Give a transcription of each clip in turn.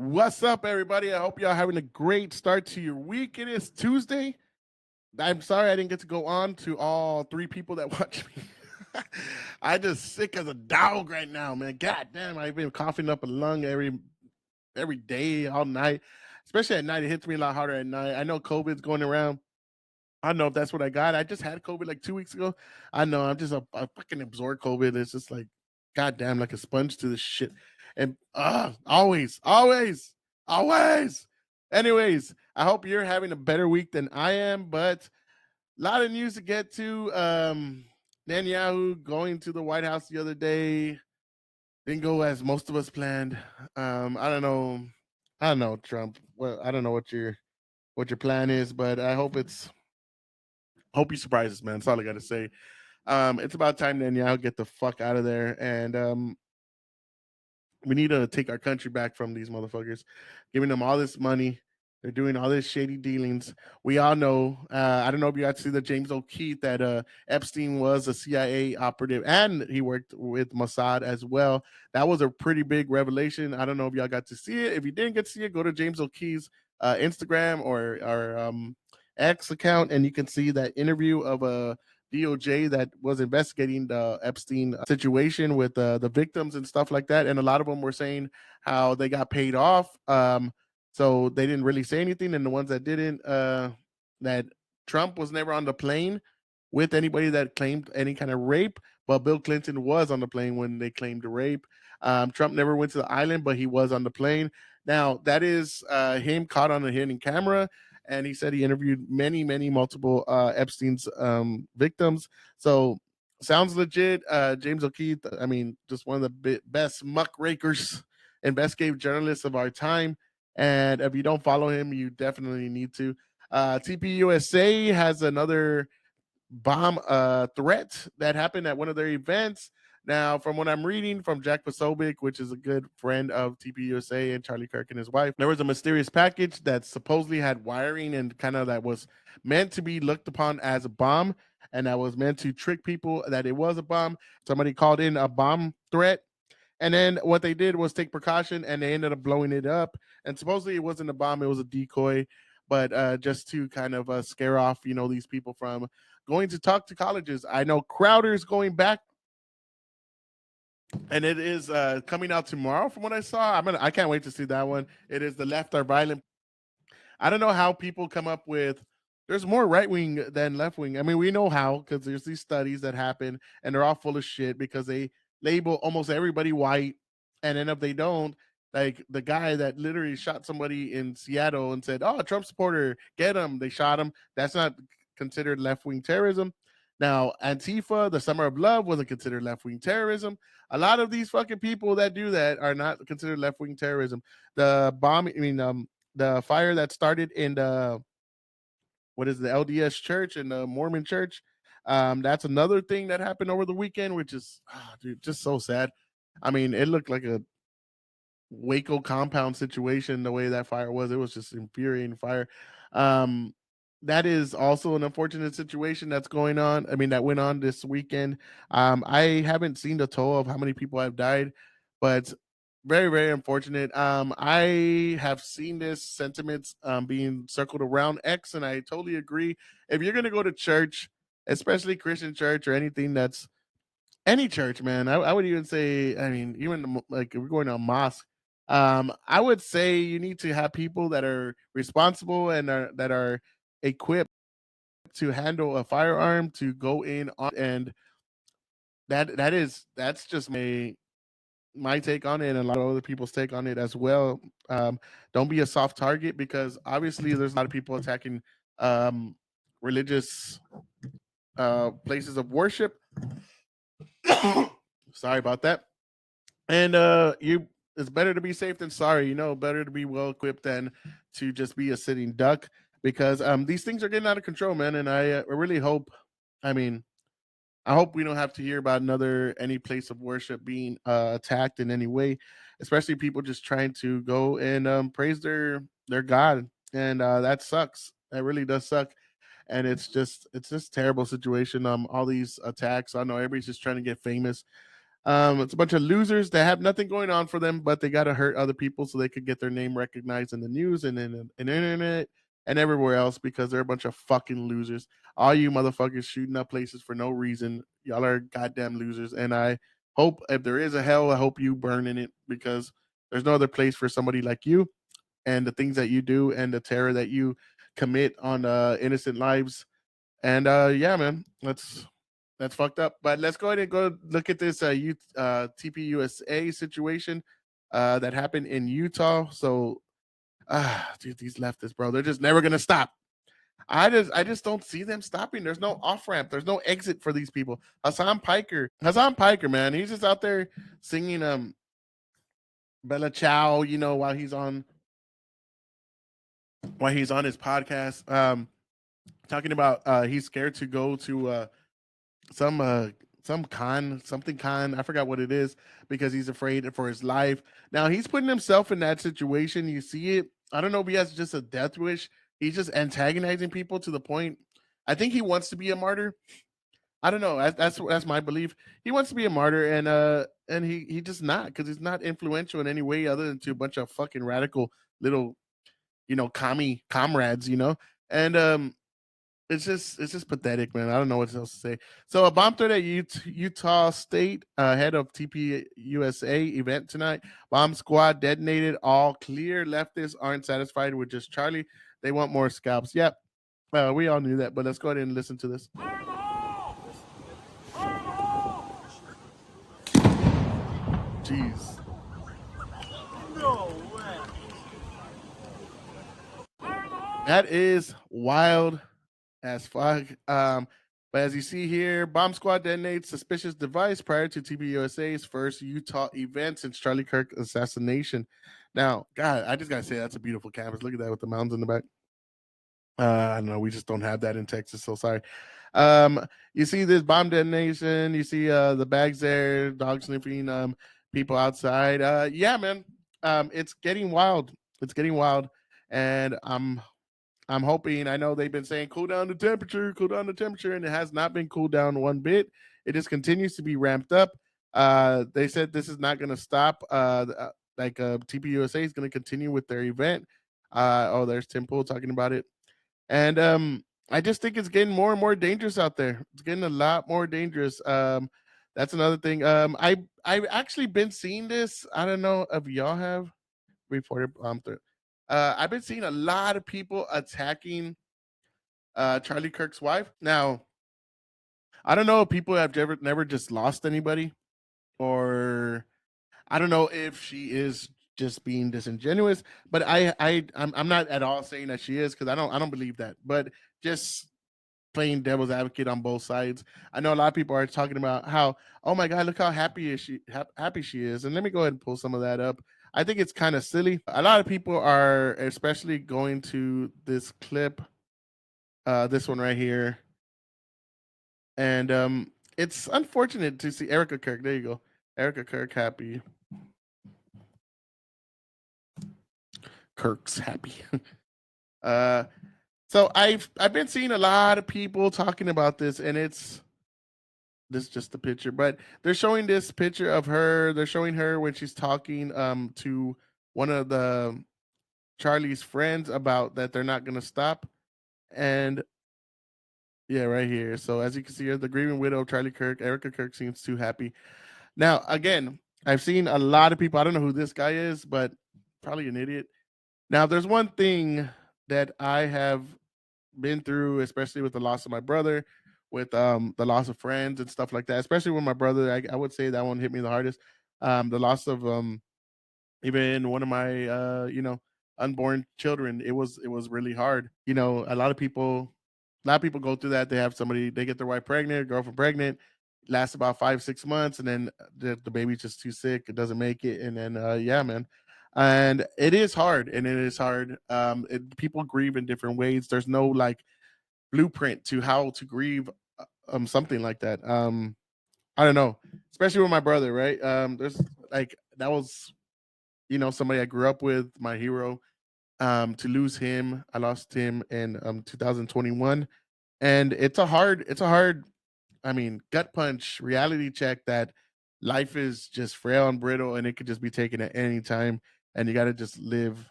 What's up, everybody? I hope y'all having a great start to your week. It is Tuesday. I'm sorry I didn't get to go on to all three people that watch me. I just sick as a dog right now, man. God damn, I've been coughing up a lung every day, all night. Especially at night, it hits me a lot harder at night. I know COVID's going around. I don't know if that's what I got. I just had COVID like 2 weeks ago. I know I'm just a fucking absorbed COVID. It's just like, goddamn, like a sponge to this shit. And always. Anyways, I hope you're having a better week than I am. But a lot of news to get to. Netanyahu going to the White House the other day didn't go as most of us planned. I don't know. I don't know, Trump. Well, I don't know what your plan is, but I hope he surprises, man. That's all I got to say. It's about time Netanyahu get the fuck out of there, and we need to take our country back from these motherfuckers, giving them all this money. They're doing all this shady dealings. We all know. I don't know if you got to see the James O'Keefe that Epstein was a CIA operative and he worked with Mossad as well. That was a pretty big revelation. I don't know if y'all got to see it. If you didn't get to see it, go to James O'Keefe's Instagram or X account, and you can see that interview of a DOJ that was investigating the Epstein situation with the victims and stuff like that. And a lot of them were saying how they got paid off. So they didn't really say anything. And the ones that didn't, that Trump was never on the plane with anybody that claimed any kind of rape, but Bill Clinton was on the plane when they claimed the rape. Trump never went to the island, but he was on the plane. Now, that is him caught on a hidden camera, and he said he interviewed many multiple Epstein's victims. So sounds legit. James O'Keefe, I mean, just one of the best muckrakers, investigative journalists of our time. And if you don't follow him, you definitely need to. TPUSA has another bomb threat that happened at one of their events. Now, from what I'm reading from Jack Posobiec, which is a good friend of TPUSA and Charlie Kirk and his wife, there was a mysterious package that supposedly had wiring and kind of that was meant to be looked upon as a bomb, and that was meant to trick people that it was a bomb. Somebody called in a bomb threat, and then what they did was take precaution and they ended up blowing it up. And supposedly it wasn't a bomb, it was a decoy, but just to kind of scare off, these people from going to talk to colleges. I know Crowder's going back, and it is coming out tomorrow from what I saw. I can't wait to see that one. It is The Left Are Violent. I don't know how people come up with there's more right wing than left wing. I mean, we know how because there's these studies that happen and they're all full of shit because they label almost everybody white. And then if they don't, like the guy that literally shot somebody in Seattle and said, "Oh, a Trump supporter, get him." They shot him. That's not considered left wing terrorism. Now, Antifa, the Summer of Love wasn't considered left wing terrorism. A lot of these fucking people that do that are not considered left wing terrorism. The bomb, the fire that started in the what is the LDS church and the Mormon church. That's another thing that happened over the weekend, which is dude, just so sad. I mean, it looked like a Waco compound situation the way that fire was. It was just infuriating fire. Um, that is also an unfortunate situation that's going on. I mean, that went on this weekend. I haven't seen the toll of how many people have died, but very unfortunate. I have seen this sentiments being circled around X, and I totally agree. If you're gonna go to church, especially Christian church or anything that's any church, man, I would even say, I mean, even like if we're going to a mosque, I would say you need to have people that are responsible and that are equipped to handle a firearm to go in on, and that's just my take on it and a lot of other people's take on it as well. Don't be a soft target because obviously there's a lot of people attacking um, religious places of worship. Sorry about that. And you it's better to be safe than sorry, better to be well equipped than to just be a sitting duck because these things are getting out of control, man. And I really hope, I mean, I hope we don't have to hear about any place of worship being attacked in any way, especially people just trying to go and praise their God, and that sucks. That really does suck, and it's just terrible situation. All these attacks. I know everybody's just trying to get famous. It's a bunch of losers that have nothing going on for them, but they got to hurt other people so they could get their name recognized in the news and in the internet and everywhere else because they're a bunch of fucking losers. All you motherfuckers shooting up places for no reason, y'all are goddamn losers. And I hope if there is a hell, I hope you burn in it because there's no other place for somebody like you and the things that you do and the terror that you commit on innocent lives. And yeah, man, that's fucked up. But let's go ahead and go look at this TPUSA situation that happened in Utah. So, dude, these leftists, bro, they're just never gonna stop. I just don't see them stopping. There's no off ramp. There's no exit for these people. Hassan Piker, man, he's just out there singing Bella Ciao, while he's on his podcast, talking about he's scared to go to some uh some con, I forgot what it is, because he's afraid for his life. Now he's putting himself in that situation. You see it. I don't know if he has just a death wish. He's just antagonizing people to the point. I think he wants to be a martyr. I don't know. That's my belief. He wants to be a martyr, and he just not, because he's not influential in any way other than to a bunch of fucking radical little commie comrades. And it's just pathetic, man. I don't know what else to say. So a bomb threat at Utah State head of TPUSA event tonight. Bomb squad detonated. All clear. Leftists aren't satisfied with just Charlie. They want more scalps. Yep. We all knew that, but let's go ahead and listen to this. Jeez. No way. That is wild as fuck. But as you see here, bomb squad detonates suspicious device prior to TPUSA's first Utah event since Charlie Kirk assassination. Now, God, I just gotta say that's a beautiful campus. Look at that with the mountains in the back. I don't know. We just don't have that in Texas, so sorry. You see this bomb detonation. You see the bags there, dog sniffing, people outside. Yeah, man. It's getting wild. It's getting wild, and I'm hoping. I know they've been saying cool down the temperature, and it has not been cooled down one bit. It just continues to be ramped up. They said this is not going to stop. TPUSA is going to continue with their event. Oh, there's Tim Pool talking about it, and I just think it's getting more and more dangerous out there. It's getting a lot more dangerous. That's another thing. I've actually been seeing this. I don't know if y'all have reported through. I've been seeing a lot of people attacking Charlie Kirk's wife. Now, I don't know if people have never just lost anybody, or I don't know if she is just being disingenuous. But I'm not at all saying that she is, because I don't believe that. But just playing devil's advocate on both sides. I know a lot of people are talking about how, oh my god, look how happy she is. And let me go ahead and pull some of that up. I think it's kind of silly. A lot of people are especially going to this clip, this one right here, and it's unfortunate to see Erika Kirk. There you go, Erika Kirk happy. Kirk's happy. uh, so I've been seeing a lot of people talking about this, and it's this is just the picture, but they're showing this picture of her. They're showing her when she's talking to one of the Charlie's friends about that they're not gonna stop. And yeah, right here. So as you can see here, the grieving widow of Charlie Kirk, Erika Kirk, seems too happy. Now, again, I've seen a lot of people. I don't know who this guy is, but probably an idiot. Now, there's one thing that I have been through, especially with the loss of my brother, with the loss of friends and stuff like that. Especially with my brother, I would say that one hit me the hardest. The loss of even one of my unborn children. It was really hard. A lot of people go through that. They have somebody, they get their wife pregnant, girlfriend pregnant, lasts about 5-6 months, and then the baby's just too sick, it doesn't make it, and then yeah, man. And it is hard, people grieve in different ways. There's no like blueprint to how to grieve something like that. I don't know, especially with my brother, right? There's like that was somebody I grew up with, my hero. To lose him, I lost him in 2021, and it's a hard, I mean, gut punch reality check that life is just frail and brittle, and it could just be taken at any time, and you got to just live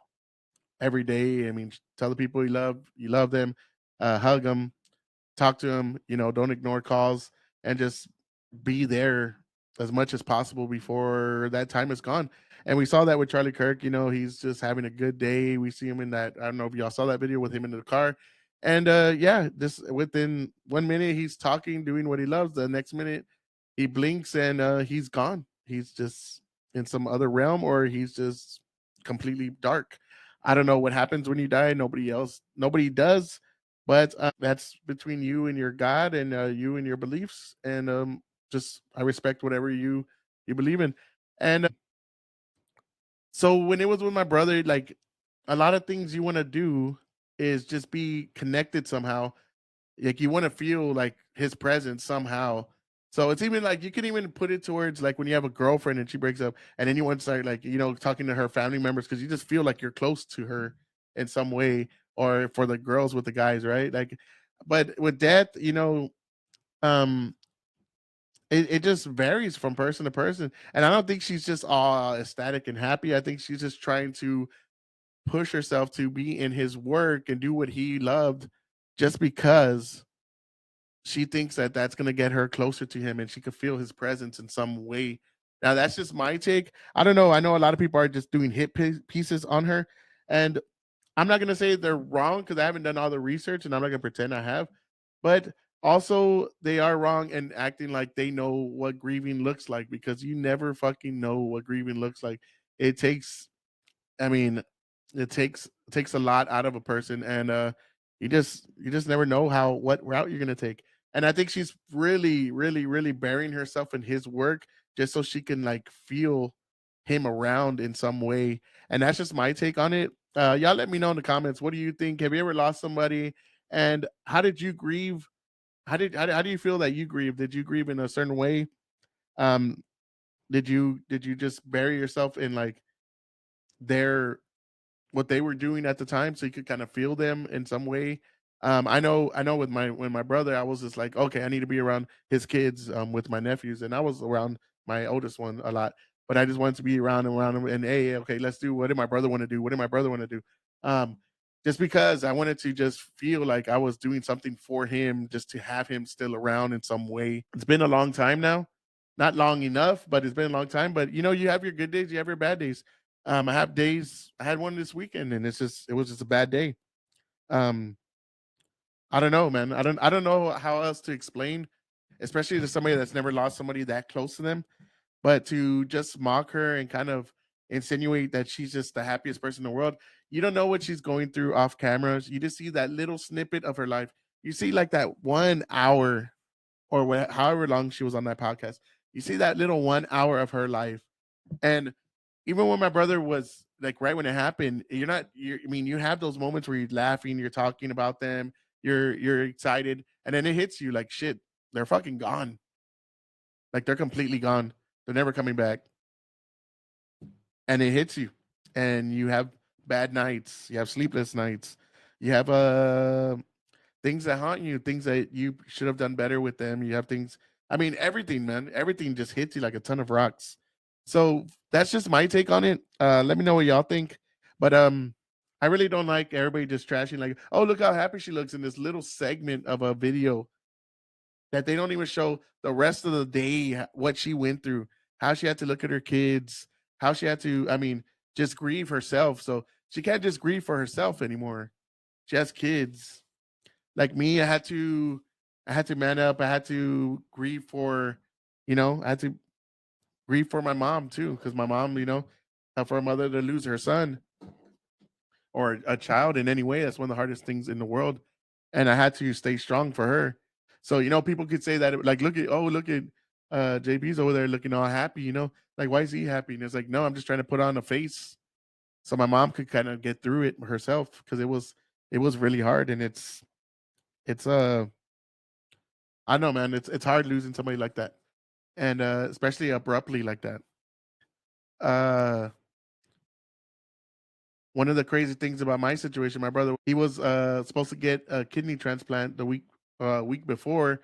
every day. I mean, tell the people you love them, hug them, talk to them, don't ignore calls, and just be there as much as possible before that time is gone. And we saw that with Charlie Kirk. He's just having a good day. We see him in that. I don't know if y'all saw that video with him in the car. And yeah, this within 1 minute he's talking, doing what he loves. The next minute he blinks and he's gone. He's just in some other realm, or he's just completely dark. I don't know what happens when you die. Nobody does, but that's between you and your God, and you and your beliefs. And just I respect whatever you believe in. And so when it was with my brother, like a lot of things you want to do is just be connected somehow. Like you want to feel like his presence somehow. So it's even like you can even put it towards like when you have a girlfriend and she breaks up, and then you want to start like talking to her family members because you just feel like you're close to her in some way, or for the girls with the guys, right? Like, but with death, um, it just varies from person to person, and I don't think she's just all ecstatic and happy. I think she's just trying to push herself to be in his work and do what he loved, just because she thinks that that's going to get her closer to him and she could feel his presence in some way. Now, that's just my take. I don't know. I know a lot of people are just doing pieces on her. And I'm not going to say they're wrong because I haven't done all the research and I'm not going to pretend I have. But also, they are wrong and acting like they know what grieving looks like, because you never fucking know what grieving looks like. It takes I mean, it takes a lot out of a person, and you just never know what route you're gonna take. And I think she's really, really, really burying herself in his work just so she can like feel him around in some way. And that's just my take on it. Y'all let me know in the comments. What do you think? Have you ever lost somebody? And how did you grieve? How do you feel that you grieve? Did you grieve in a certain way? Um, did you just bury yourself in like their what they were doing at the time so you could kind of feel them in some way? I know with my when my brother, I was just like, okay, I need to be around his kids with my nephews, and I was around my oldest one a lot, but I just wanted to be around him, and hey, okay, let's do what did my brother want to do? What did my brother want to do? Um, just because I wanted to just feel like I was doing something for him, just to have him still around in some way. It's been a long time now. Not long enough, but it's been a long time. But you have your good days, you have your bad days. I have days. I had one this weekend, and it was just a bad day. Um, I don't know, man. I don't know how else to explain, especially to somebody that's never lost somebody that close to them. But to just mock her and kind of insinuate that she's just the happiest person in the world, you don't know what she's going through off cameras. You just see that little snippet of her life. You see like that 1 hour or however long she was on that podcast. You see that little 1 hour of her life, and even when my brother was like right when it happened, you're not. I mean, you have those moments where you're laughing, you're talking about them, you're excited, and then it hits you like shit. They're fucking gone. Like they're completely gone. They're never coming back, and it hits you, and you have bad nights. You have sleepless nights. You have things that haunt you, things that you should have done better with them. You have things. I mean, everything, man. Everything just hits you like a ton of rocks. So that's just my take on it. Let me know what y'all think. But I really don't like everybody just trashing like, oh, look how happy she looks in this little segment of a video that they don't even show the rest of the day, what she went through, how she had to look at her kids, how she had to, I mean, just grieve herself. So she can't just grieve for herself anymore. She has kids. Like me, I had to man up. I had to grieve for, I had to grieve for my mom too, because my mom, for a mother to lose her son or a child in any way, that's one of the hardest things in the world. And I had to stay strong for her. So, people could say that like, look at JB's over there looking all happy, like why is he happy? And it's like, no, I'm just trying to put on a face so my mom could kind of get through it herself, because it was really hard. And it's I know, man, it's hard losing somebody like that, and especially abruptly like that. Uh, One of the crazy things about my situation, my brother, he was supposed to get a kidney transplant the week before,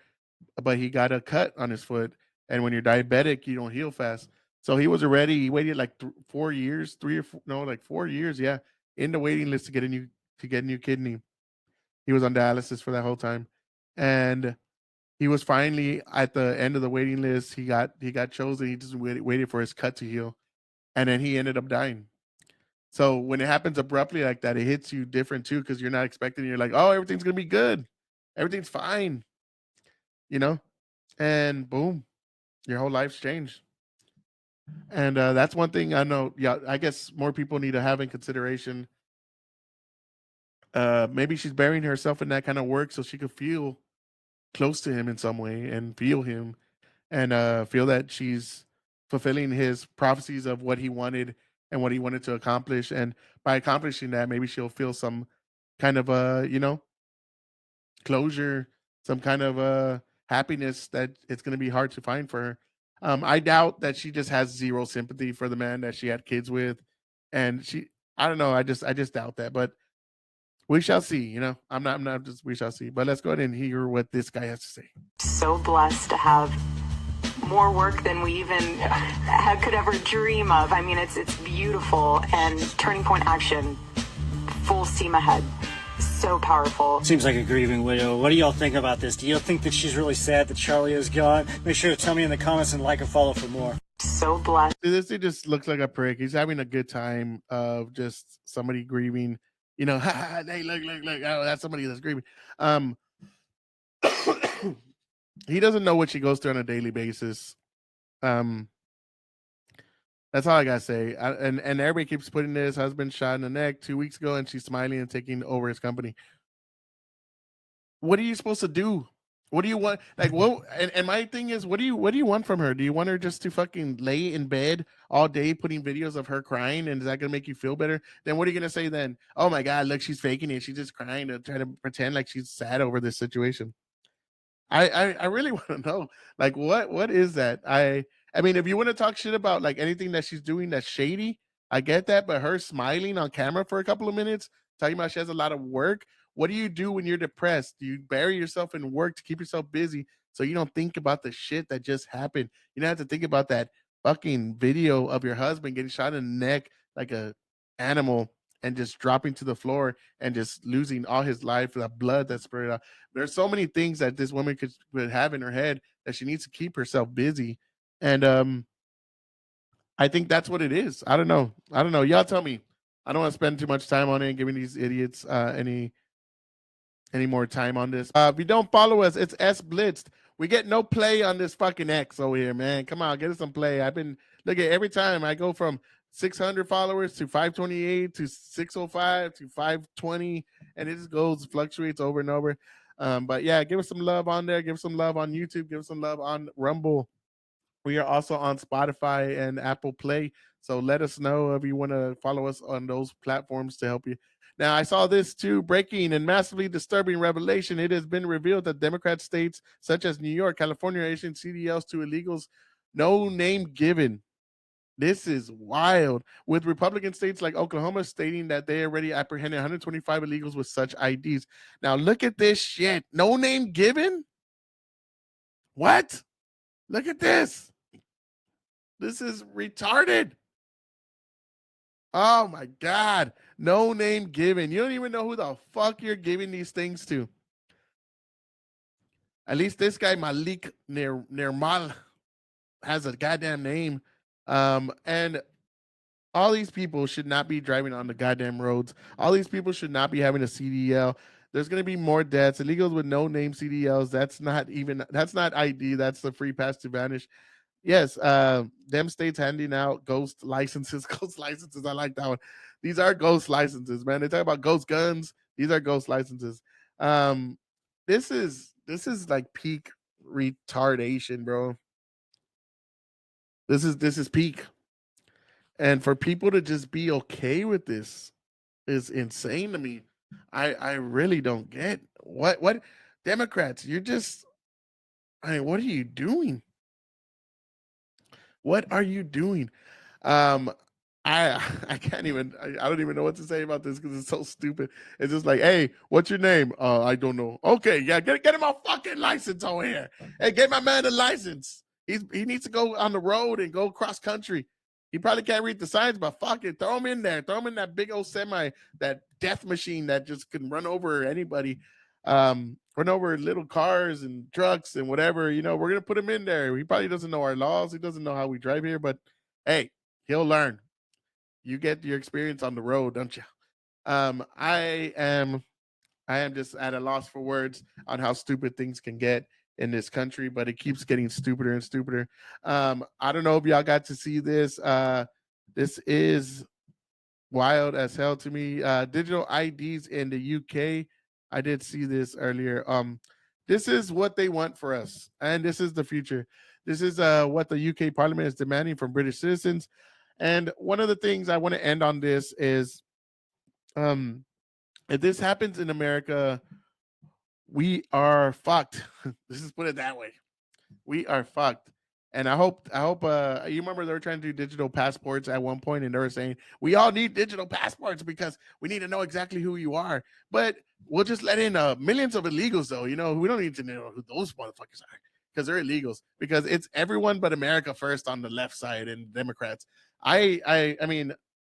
but he got a cut on his foot, and when you're diabetic, you don't heal fast. So he was already he waited like 4 years, 3 or 4, no, like 4 years, yeah, in the waiting list to get a new kidney. He was on dialysis for that whole time, and he was finally at the end of the waiting list. He got chosen. He just waited for his cut to heal, and then he ended up dying. So when it happens abruptly like that, it hits you different too because you're not expecting. You're like, oh, everything's gonna be good, everything's fine, you know, and boom, your whole life's changed. And that's one thing I know. Yeah, I guess more people need to have in consideration. Maybe she's burying herself in that kind of work so she could feel close to him in some way and feel him and feel that she's fulfilling his prophecies of what he wanted and what he wanted to accomplish. And by accomplishing that, maybe she'll feel some kind of closure, some kind of happiness that it's going to be hard to find for her. I doubt that she just has zero sympathy for the man that she had kids with, and she. I don't know. I just doubt that, but we shall see. I'm not just we shall see. But let's go ahead and hear what this guy has to say. So blessed to have more work than we even could ever dream of. I mean, it's beautiful, and Turning Point Action, full steam ahead. So powerful. Seems like a grieving widow. What do y'all think about this? Do you think that she's really sad that Charlie is gone? Make sure to tell me in the comments and like and follow for more. So blessed. This dude just looks like a prick. He's having a good time of just somebody grieving. Hey, look. Oh, that's somebody that's grieving. He doesn't know what she goes through on a daily basis. That's all I gotta say. And everybody keeps putting this husband shot in the neck 2 weeks ago, and she's smiling and taking over his company. What are you supposed to do? What do you want? Like, what? And my thing is, what do you want from her? Do you want her just to fucking lay in bed all day putting videos of her crying, and is that gonna make you feel better? Then what are you gonna say then? Oh my god, look, she's faking it. She's just crying to try to pretend like she's sad over this situation. I really want to know, like, what is that? I mean, if you want to talk shit about like anything that she's doing that's shady, I get that. But her smiling on camera for a couple of minutes, talking about she has a lot of work. What do you do when you're depressed? Do you bury yourself in work to keep yourself busy so you don't think about the shit that just happened? You don't have to think about that fucking video of your husband getting shot in the neck like a animal and just dropping to the floor and just losing all his life, the blood that sprayed out. There's so many things that this woman could have in her head that she needs to keep herself busy. And I think that's what it is. I don't know. Y'all tell me. I don't want to spend too much time on it and giving these idiots any more time on this. If you don't follow us, it's S Blitzt. We get no play on this fucking X over here, man. Come on, get us some play. I've been look at every time I go from 600 followers to 528 to 605 to 520, and it just fluctuates over and over. But yeah, give us some love on there. Give us some love on YouTube. Give us some love on Rumble. We are also on Spotify and Apple Play. So let us know if you want to follow us on those platforms to help you. Now, I saw this too, breaking and massively disturbing revelation. It has been revealed that Democrat states such as New York, California are issuing CDLs to illegals, no name given. This is wild. With Republican states like Oklahoma stating that they already apprehended 125 illegals with such IDs. Now, look at this shit. No name given? What? Look at this. This is retarded. Oh my God. No name given. You don't even know who the fuck you're giving these things to. At least this guy, Malik Nirmal, has a goddamn name. And all these people should not be driving on the goddamn roads. All these people should not be having a CDL. There's going to be more deaths. Illegals with no name CDLs. That's not ID. That's the free pass to vanish. Yes, them states handing out ghost licenses. Ghost licenses. I like that one. These are ghost licenses, man. They talk about ghost guns. These are ghost licenses. This is like peak retardation, bro. This is peak. And for people to just be okay with this is insane to me. I really don't get what Democrats, you're just what are you doing? What are you doing? Um, I I can't even I don't even know what to say about this because it's so stupid. It's just like, hey, what's your name? I don't know. Okay, yeah, get him a fucking license over here. Hey, get my man a license. He needs to go on the road and go cross country. He probably can't read the signs, but fuck it, throw him in there. Throw him in that big old semi, that death machine that just can run over anybody, run over little cars and trucks and whatever. You know, we're gonna put him in there. He probably doesn't know our laws. He doesn't know how we drive here, but hey, he'll learn. You get your experience on the road, don't you? I am just at a loss for words on how stupid things can get in this country, but it keeps getting stupider and stupider. I don't know if y'all got to see this. This is wild as hell to me. Digital IDs in the UK. I did see this earlier. This is what they want for us, and this is the future. This is what the UK Parliament is demanding from British citizens. And one of the things I want to end on this is, if this happens in America, we are fucked. Let's just put it that way. We are fucked. And I hope you remember they were trying to do digital passports at one point, and they were saying we all need digital passports because we need to know exactly who you are. But we'll just let in millions of illegals, though. You know, we don't need to know who those motherfuckers are because they're illegals. Because it's everyone but America first on the left side and Democrats. I mean,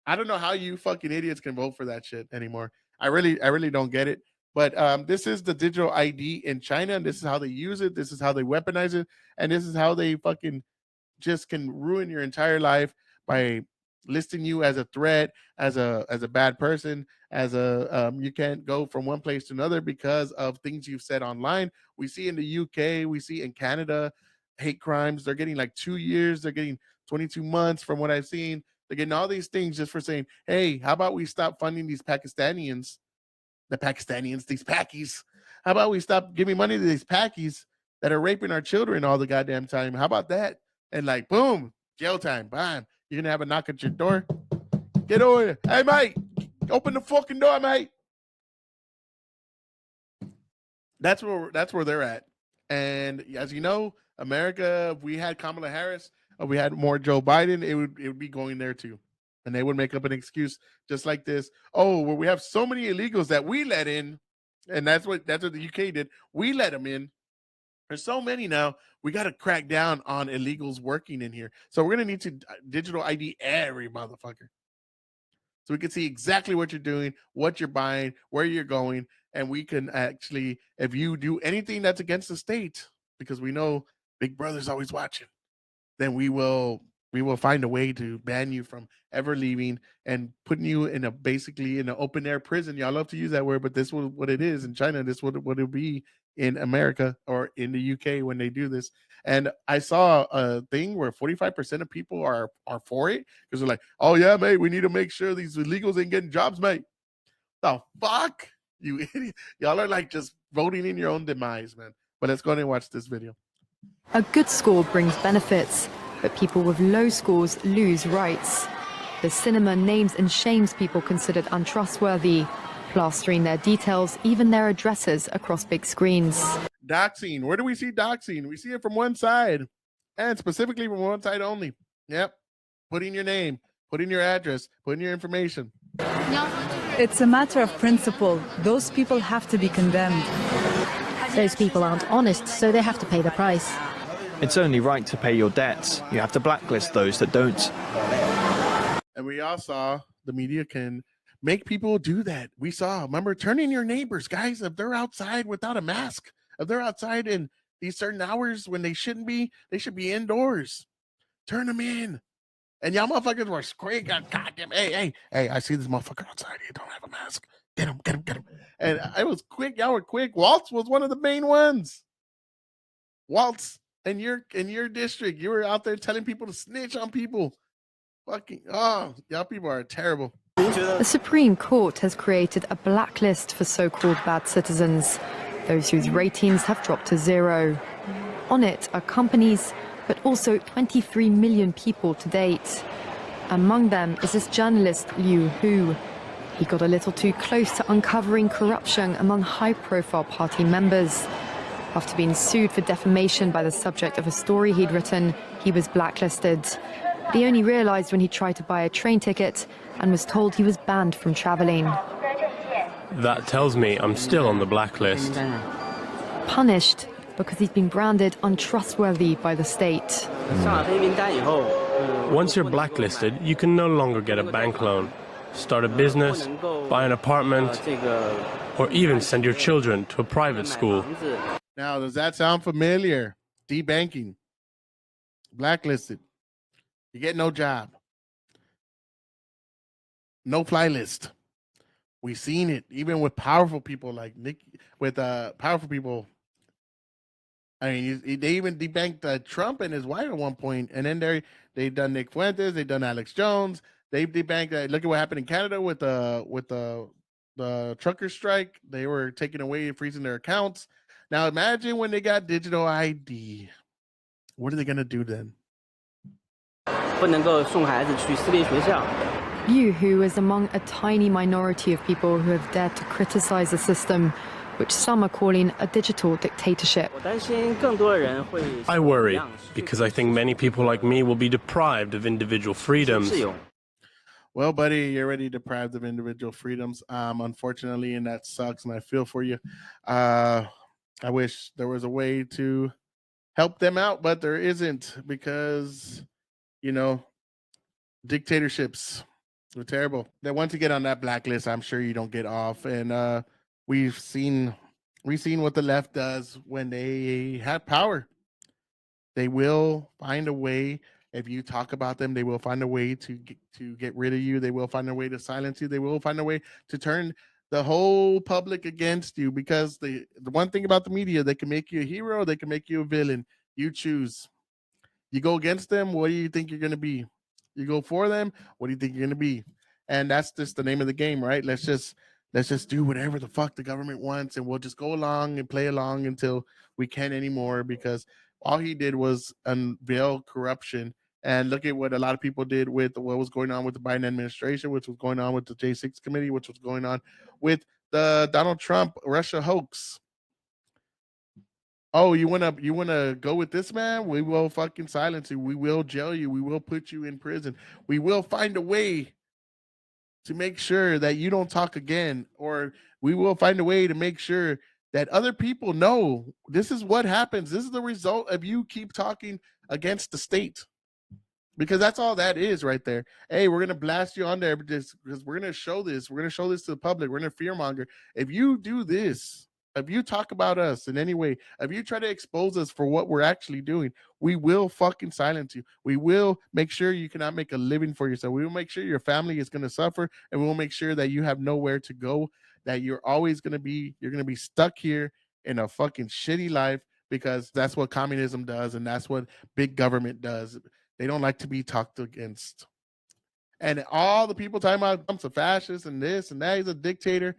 I don't know how you fucking idiots can vote for that shit anymore. I really don't get it. But this is the digital ID in China, and this is how they use it. This is how they weaponize it, and this is how they fucking just can ruin your entire life by listing you as a threat, as a bad person, as a you can't go from one place to another because of things you've said online. We see in the UK, we see in Canada, hate crimes. They're getting like 2 years. They're getting 22 months from what I've seen. They're getting all these things just for saying, hey, how about we stop funding these Pakistanians? These Pakis. How about we stop giving money to these Pakis that are raping our children all the goddamn time? How about that? And like, boom, jail time. Bam. You're gonna have a knock at your door. Get over here. Hey, mate, open the fucking door, mate. That's where they're at. And as you know, America, if we had Kamala Harris, or we had more Joe Biden, it would be going there too. And they would make up an excuse just like this. Oh, well, we have so many illegals that we let in, and that's what the UK did. We let them in. There's so many now. We got to crack down on illegals working in here. So we're gonna need to digital ID every motherfucker, so we can see exactly what you're doing, what you're buying, where you're going, and we can actually, if you do anything that's against the state, because we know Big Brother's always watching, then we will find a way to ban you from ever leaving and putting you in basically in an open air prison. Y'all love to use that word, but this is what it is in China. This is what it'll be in America or in the UK when they do this. And I saw a thing where 45% of people are for it because they're like, oh yeah, mate, we need to make sure these illegals ain't getting jobs, mate. The fuck, you idiot! Y'all are like just voting in your own demise, man. But let's go ahead and watch this video. A good score brings benefits, but people with low scores lose rights. The cinema names and shames people considered untrustworthy, plastering their details, even their addresses, across big screens. Doxing. Where do we see doxing? We see it from one side, and specifically from one side only. Yep. Putting your name, putting your address, putting your information. It's a matter of principle. Those people have to be condemned. Those people aren't honest, so they have to pay the price. It's only right to pay your debts. You have to blacklist those that don't. And we all saw the media can make people do that. We saw, remember, turn in your neighbors, guys, if they're outside without a mask, if they're outside in these certain hours when they shouldn't be, they should be indoors. Turn them in. And y'all motherfuckers were screaming, goddamn, hey, I see this motherfucker outside. He don't have a mask. Get him. And I was quick. Y'all were quick. Waltz was one of the main ones. Waltz, in your district, you were out there telling people to snitch on people. Fucking, y'all people are terrible. The Supreme Court has created a blacklist for so-called bad citizens, those whose ratings have dropped to zero. On it are companies, but also 23 million people to date. Among them is this journalist, Liu Hu. He got a little too close to uncovering corruption among high-profile party members. After being sued for defamation by the subject of a story he'd written, he was blacklisted. But he only realized when he tried to buy a train ticket and was told he was banned from traveling. That tells me I'm still on the blacklist. Punished, because he's been branded untrustworthy by the state. Once you're blacklisted, you can no longer get a bank loan, start a business, buy an apartment, or even send your children to a private school. Now, does that sound familiar? Debanking, blacklisted. You get no job, no fly list. We've seen it even with powerful people like Nick. With powerful people, I mean, they even debanked Trump and his wife at one point, and then they've done Nick Fuentes, they've done Alex Jones, they've debanked. Look at what happened in Canada with the trucker strike. They were taking away, freezing their accounts. Now imagine when they got digital ID. What are they gonna do then? Yu, who is among a tiny minority of people who have dared to criticize the system, which some are calling a digital dictatorship. I worry because I think many people like me will be deprived of individual freedoms. Well, buddy, you're already deprived of individual freedoms, unfortunately, and that sucks, and I feel for you. I wish there was a way to help them out, but there isn't because, dictatorships are terrible. That once you get on that blacklist, I'm sure you don't get off. And we've seen what the left does when they have power. They will find a way. If you talk about them, they will find a way to get rid of you. They will find a way to silence you. They will find a way to turn the whole public against you, because the one thing about the media, they can make you a hero, they can make you a villain. You choose. You go against them, what do you think you're going to be? You go for them, what do you think you're going to be? And that's just the name of the game, right? Let's just do whatever the fuck the government wants, and we'll just go along and play along until we can't anymore, because all he did was unveil corruption. And look at what a lot of people did with what was going on with the Biden administration, which was going on with the J6 committee, which was going on with the Donald Trump Russia hoax. Oh, you wanna go with this man? We will fucking silence you. We will jail you. We will put you in prison. We will find a way to make sure that you don't talk again, or we will find a way to make sure that other people know this is what happens. This is the result of you keep talking against the state. Because that's all that is right there. Hey, we're going to blast you on there because we're going to show this. We're going to show this to the public. We're going to fearmonger. If you do this, if you talk about us in any way, if you try to expose us for what we're actually doing, we will fucking silence you. We will make sure you cannot make a living for yourself. We will make sure your family is going to suffer, and we will make sure that you have nowhere to go, that you're always going to be stuck here in a fucking shitty life, because that's what communism does, and that's what big government does. They don't like to be talked against. And all the people talking about Trump's a fascist and this and that, he's a dictator.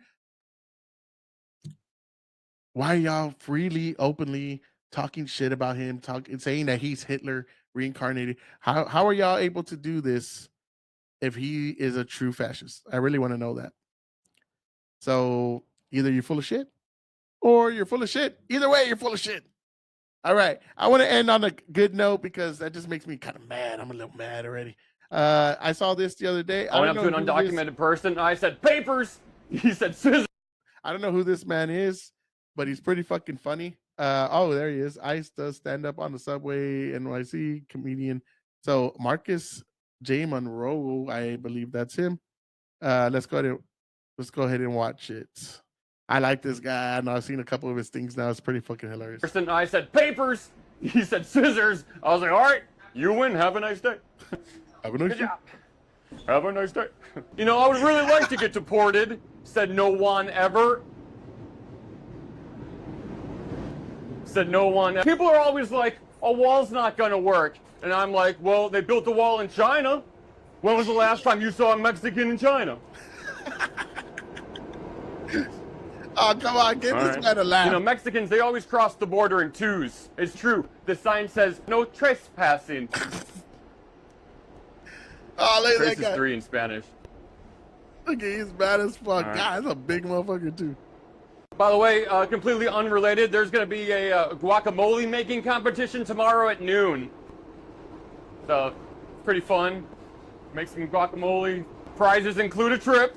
Why are y'all freely, openly talking shit about him, saying that he's Hitler reincarnated? How are y'all able to do this if he is a true fascist? I really want to know that. So either you're full of shit or you're full of shit. Either way, you're full of shit. All right. I want to end on a good note because that just makes me kind of mad. I'm a little mad already. I saw this the other day. I went up to an undocumented person and I said, papers. He said, scissors. I don't know who this man is, but he's pretty fucking funny. Oh, there he is. Ice does stand up on the subway, NYC comedian. So Marcus J. Monroe, I believe that's him. Let's go ahead and watch it. I like this guy, and I've seen a couple of his things now. It's pretty fucking hilarious. Person, I said, papers. He said, scissors. I was like, all right, you win. Have a nice day. Have a nice Good day. job. Have a nice day. I would really like to get deported. Said no one ever. Said no one. People are always like, a wall's not going to work. And I'm like, well, they built a wall in China. When was the last time you saw a Mexican in China? Oh, come on, give this man a laugh. Mexicans, they always cross the border in twos. It's true. The sign says, no trespassing. Oh, look at Trace that guy. is 3 in Spanish. Look, he's mad as fuck. Right. God, that's a big motherfucker, too. By the way, completely unrelated, there's going to be a guacamole making competition tomorrow at noon. So, pretty fun. Make some guacamole. Prizes include a trip.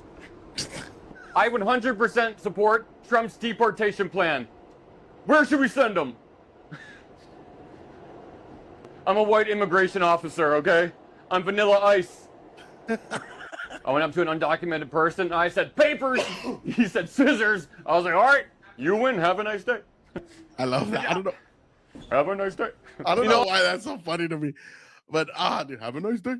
I 100% support Trump's deportation plan. Where should we send them? I'm a white immigration officer, okay? I'm Vanilla Ice. I went up to an undocumented person and I said, papers! He said, scissors. I was like, all right, you win. Have a nice day. I love that. I don't know. Have a nice day. I don't know why that's so funny to me. But dude, have a nice day.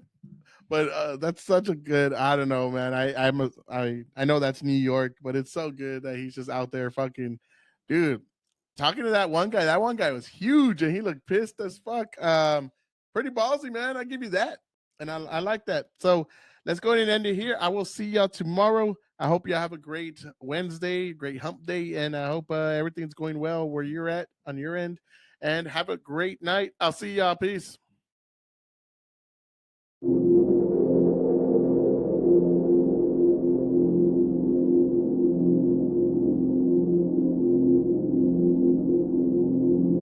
But that's such a good, I don't know, man. I know that's New York, but it's so good that he's just out there fucking, dude, talking to that one guy. That one guy was huge and he looked pissed as fuck. Pretty ballsy, man. I give you that. And I like that. So let's go ahead and end it here. I will see y'all tomorrow. I hope y'all have a great Wednesday, great hump day, and I hope everything's going well where you're at on your end. And have a great night. I'll see y'all. Peace.